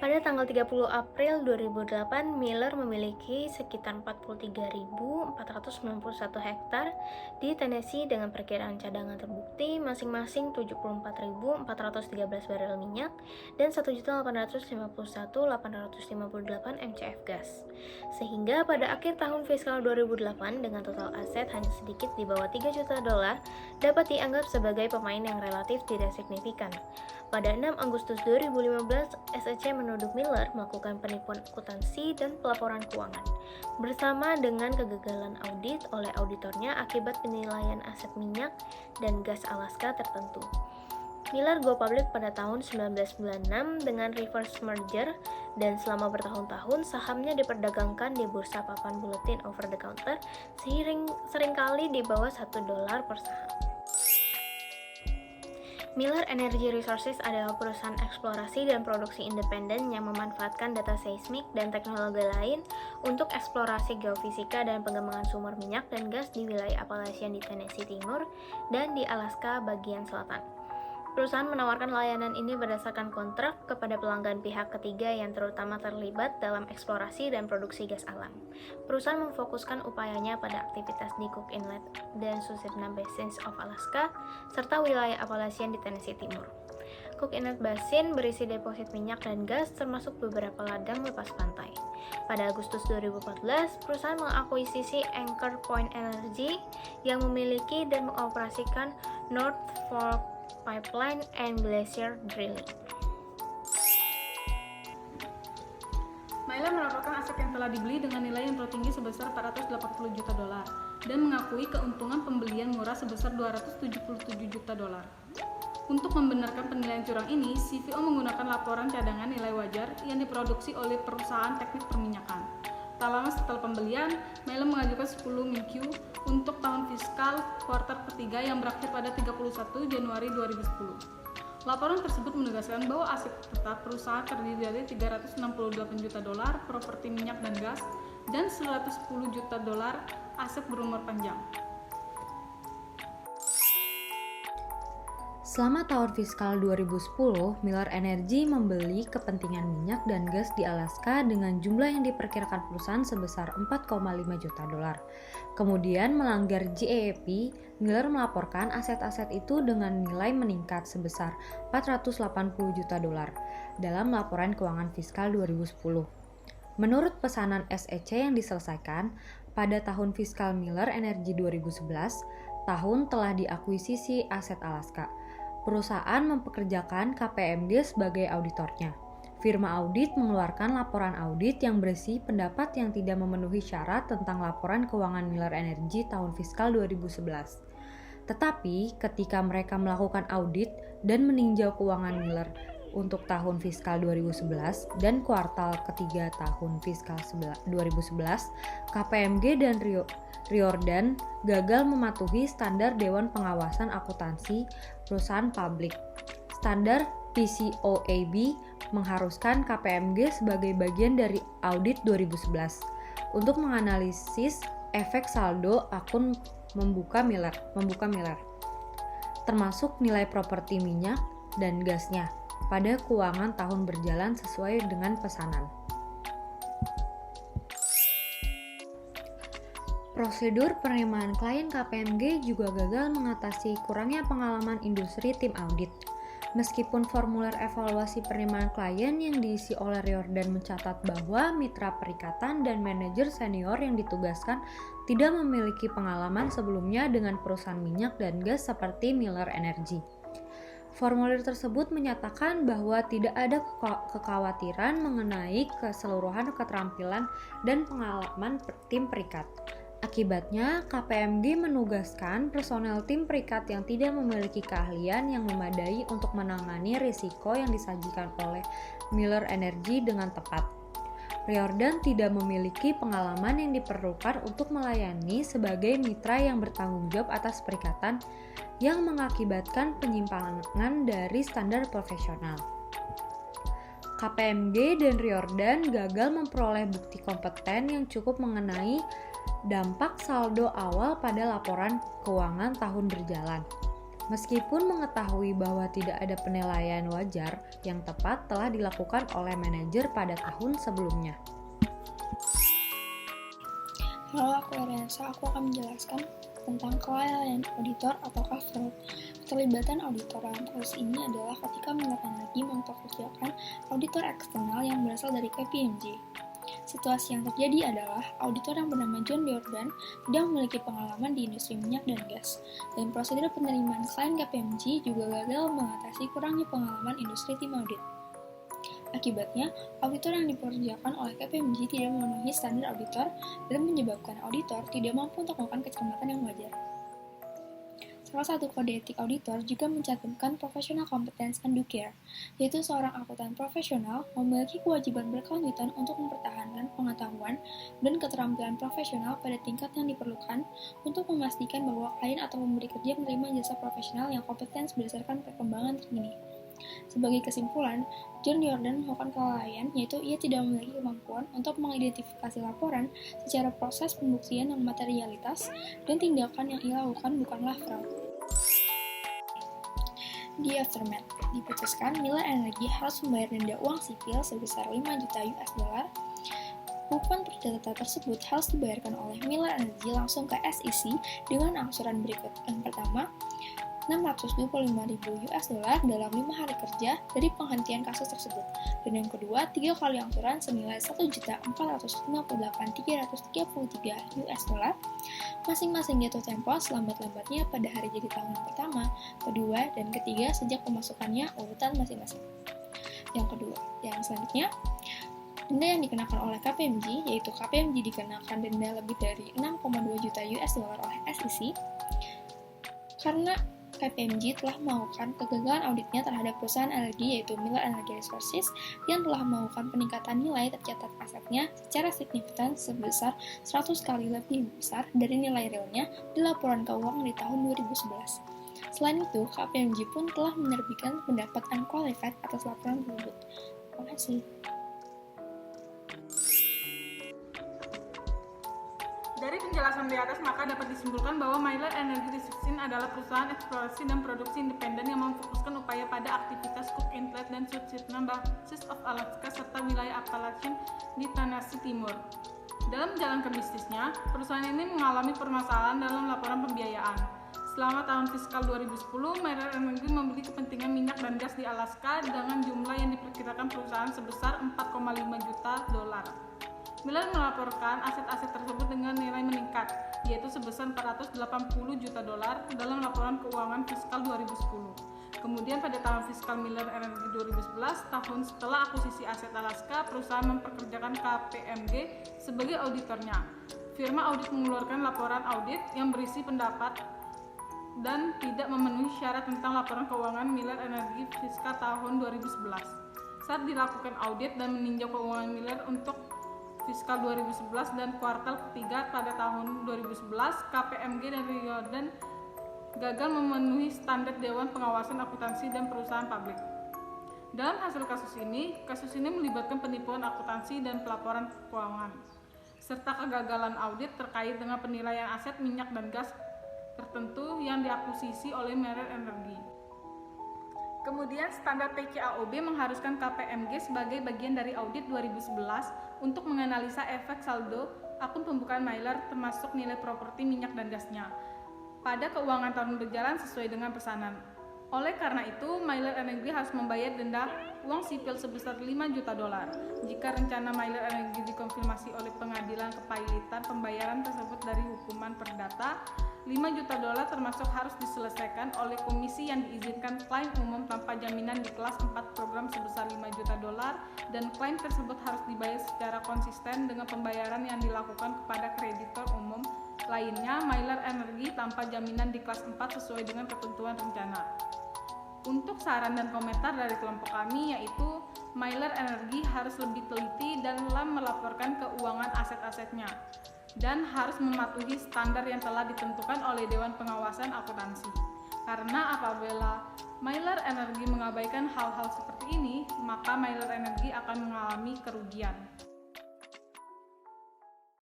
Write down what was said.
Pada tanggal 30 April 2008, Miller memiliki sekitar 43.491 hektar di Tennessee dengan perkiraan cadangan terbukti masing-masing 74.413 barel minyak dan 1.851.858 mcf gas. Sehingga pada akhir tahun fiskal 2008 dengan total aset hanya sedikit di bawah 3 juta dolar dapat dianggap sebagai pemain yang relatif tidak signifikan. Pada 6 Agustus 2015, SEC menuduh Miller melakukan penipuan akuntansi dan pelaporan keuangan, bersama dengan kegagalan audit oleh auditornya akibat penilaian aset minyak dan gas Alaska tertentu. Miller go public pada tahun 1996 dengan reverse merger dan selama bertahun-tahun sahamnya diperdagangkan di bursa papan buletin over the counter seringkali di bawah $1 per saham. Miller Energy Resources adalah perusahaan eksplorasi dan produksi independen yang memanfaatkan data seismik dan teknologi lain untuk eksplorasi geofisika dan pengembangan sumber minyak dan gas di wilayah Appalachian di Tennessee Timur dan di Alaska bagian selatan. Perusahaan menawarkan layanan ini berdasarkan kontrak kepada pelanggan pihak ketiga yang terutama terlibat dalam eksplorasi dan produksi gas alam. Perusahaan memfokuskan upayanya pada aktivitas di Cook Inlet dan Susitna Basins of Alaska, serta wilayah Appalachian di Tennessee Timur. Cook Inlet Basin berisi deposit minyak dan gas termasuk beberapa ladang lepas pantai. Pada Agustus 2014, perusahaan mengakuisisi Anchor Point Energy yang memiliki dan mengoperasikan North Fork Pipeline and Glacier Drilling. Miller melaporkan aset yang telah dibeli dengan nilai yang tertinggi sebesar 480 juta dolar dan mengakui keuntungan pembelian murah sebesar 277 juta dolar. Untuk membenarkan penilaian curang ini, CFO menggunakan laporan cadangan nilai wajar yang diproduksi oleh perusahaan teknik perminyakan. Tak lama setelah pembelian, Miller mengajukan 10 MiQ untuk tahun fiskal kuartal ketiga yang berakhir pada 31 Januari 2010. Laporan tersebut menegaskan bahwa aset tetap perusahaan terdiri dari 368 juta dolar properti minyak dan gas dan 110 juta dolar aset berumur panjang. Selama tahun fiskal 2010, Miller Energy membeli kepentingan minyak dan gas di Alaska dengan jumlah yang diperkirakan perusahaan sebesar 4,5 juta dolar. Kemudian melanggar GAAP, Miller melaporkan aset-aset itu dengan nilai meningkat sebesar 480 juta dolar dalam laporan keuangan fiskal 2010. Menurut pesanan SEC yang diselesaikan, pada tahun fiskal Miller Energy 2011, tahun telah diakuisisi aset Alaska. Perusahaan mempekerjakan KPMG sebagai auditornya. Firma audit mengeluarkan laporan audit yang berisi pendapat yang tidak memenuhi syarat tentang laporan keuangan Miller Energy tahun fiskal 2011. Tetapi, ketika mereka melakukan audit dan meninjau keuangan Miller untuk tahun fiskal 2011 dan kuartal ketiga tahun fiskal 2011, KPMG dan Riordan gagal mematuhi standar Dewan Pengawasan Akuntansi Perusahaan Publik. Standar PCAOB mengharuskan KPMG sebagai bagian dari audit 2011 untuk menganalisis efek saldo akun membuka Miller, termasuk nilai properti minyak dan gasnya pada keuangan tahun berjalan sesuai dengan pesanan. Prosedur penerimaan klien KPMG juga gagal mengatasi kurangnya pengalaman industri tim audit. Meskipun formulir evaluasi penerimaan klien yang diisi oleh Riordan mencatat bahwa mitra perikatan dan manajer senior yang ditugaskan tidak memiliki pengalaman sebelumnya dengan perusahaan minyak dan gas seperti Miller Energy. Formulir tersebut menyatakan bahwa tidak ada kekhawatiran mengenai keseluruhan keterampilan dan pengalaman tim perikat. Akibatnya, KPMG menugaskan personel tim perikat yang tidak memiliki keahlian yang memadai untuk menangani risiko yang disajikan oleh Miller Energy dengan tepat. Riordan tidak memiliki pengalaman yang diperlukan untuk melayani sebagai mitra yang bertanggung jawab atas perikatan yang mengakibatkan penyimpangan dari standar profesional. KPMG dan Riordan gagal memperoleh bukti kompeten yang cukup mengenai dampak saldo awal pada laporan keuangan tahun berjalan. Meskipun mengetahui bahwa tidak ada penilaian wajar yang tepat telah dilakukan oleh manajer pada tahun sebelumnya. Halo, aku Ariansa. Aku akan menjelaskan tentang kelalaian auditor atau fraud. Keterlibatan auditor dalam proses ini adalah ketika Miller Energy mempekerjakan auditor eksternal yang berasal dari KPMG. Situasi yang terjadi adalah auditor yang bernama John Jordan tidak memiliki pengalaman di industri minyak dan gas, dan prosedur penerimaan klien KPMG juga gagal mengatasi kurangnya pengalaman industri tim audit. Akibatnya, auditor yang dipekerjakan oleh KPMG tidak memenuhi standar auditor dan menyebabkan auditor tidak mampu untuk melakukan kecermatan yang wajar. Salah satu kode etik auditor juga mencantumkan professional competence and due care, yaitu seorang akuntan profesional memiliki kewajiban berkelanjutan untuk mempertahankan pengetahuan dan keterampilan profesional pada tingkat yang diperlukan untuk memastikan bahwa klien atau pemberi kerja menerima jasa profesional yang kompeten berdasarkan perkembangan terkini. Sebagai kesimpulan, John Jordan melakukan kelalaian, yaitu ia tidak memiliki kemampuan untuk mengidentifikasi laporan secara proses pembuktian yang materialitas, dan tindakan yang ia lakukan bukanlah fraud. Di aftermath, diputuskan Miller Energy harus membayar denda uang sipil sebesar 5 juta US dollar. Hukuman perdata tersebut harus dibayarkan oleh Miller Energy langsung ke SEC dengan angsuran berikut. Yang pertama, 625.000 US dollar dalam 5 hari kerja dari penghentian kasus tersebut, dan yang kedua 3 kali angsuran senilai 1.458.333 US dollar masing-masing jatuh tempo selambat-lambatnya pada hari jadi tahun pertama, kedua, dan ketiga sejak pemasukannya urutan masing-masing. Yang selanjutnya, denda yang dikenakan oleh KPMG, yaitu KPMG dikenakan denda lebih dari 6,2 juta US dollar oleh SEC karena KPMG telah melakukan kegagalan auditnya terhadap perusahaan energi yaitu Miller Energy Resources yang telah melakukan peningkatan nilai tercatat asetnya secara signifikan sebesar 100 kali lebih besar dari nilai realnya di laporan keuangan di tahun 2011. Selain itu, KPMG pun telah menerbitkan pendapat unqualified atas laporan tersebut. Terima kasih. Dari penjelasan di atas, maka dapat disimpulkan bahwa Miller Energy Resources adalah perusahaan eksplorasi dan produksi independen yang memfokuskan upaya pada aktivitas Cook Inlet dan Susitna Basin of Alaska serta wilayah Appalachian di Tennessee Timur. Dalam menjalankan bisnisnya, perusahaan ini mengalami permasalahan dalam laporan pembiayaan. Selama tahun fiskal 2010, Miller Energy membeli kepentingan minyak dan gas di Alaska dengan jumlah yang diperkirakan perusahaan sebesar 4,5 juta dolar. Miller melaporkan aset-aset tersebut dengan nilai meningkat, yaitu sebesar 480 juta dolar dalam laporan keuangan fiskal 2010. Kemudian pada tahun fiskal Miller Energy 2011, tahun setelah akuisisi aset Alaska, perusahaan memperkerjakan KPMG sebagai auditornya. Firma audit mengeluarkan laporan audit yang berisi pendapat dan tidak memenuhi syarat tentang laporan keuangan Miller Energy fiskal tahun 2011. Saat dilakukan audit dan meninjau keuangan Miller untuk fiskal 2011 dan kuartal ketiga pada tahun 2011, KPMG dan Jordan gagal memenuhi standar Dewan Pengawasan Akuntansi dan Perusahaan Publik. Dalam hasil kasus ini melibatkan penipuan akuntansi dan pelaporan keuangan, serta kegagalan audit terkait dengan penilaian aset minyak dan gas tertentu yang diakuisisi oleh Miller Energy. Kemudian standar PCAOB mengharuskan KPMG sebagai bagian dari audit 2011 untuk menganalisa efek saldo akun pembukaan Miller termasuk nilai properti minyak dan gasnya pada keuangan tahun berjalan sesuai dengan pesanan. Oleh karena itu, Miller Energy harus membayar denda uang sipil sebesar 5 juta dolar. Jika rencana Miller Energy dikonfirmasi oleh pengadilan kepailitan pembayaran tersebut dari hukuman perdata, 5 juta dolar termasuk harus diselesaikan oleh komisi yang diizinkan klaim umum tanpa jaminan di kelas 4 program sebesar 5 juta dolar, dan klaim tersebut harus dibayar secara konsisten dengan pembayaran yang dilakukan kepada kreditor umum lainnya Miller Energy tanpa jaminan di kelas 4 sesuai dengan ketentuan rencana. Untuk saran dan komentar dari kelompok kami yaitu Miller Energy harus lebih teliti dalam melaporkan keuangan aset-asetnya dan harus mematuhi standar yang telah ditentukan oleh Dewan Pengawasan Akuntansi. Karena apabila Miller Energy mengabaikan hal-hal seperti ini, maka Miller Energy akan mengalami kerugian.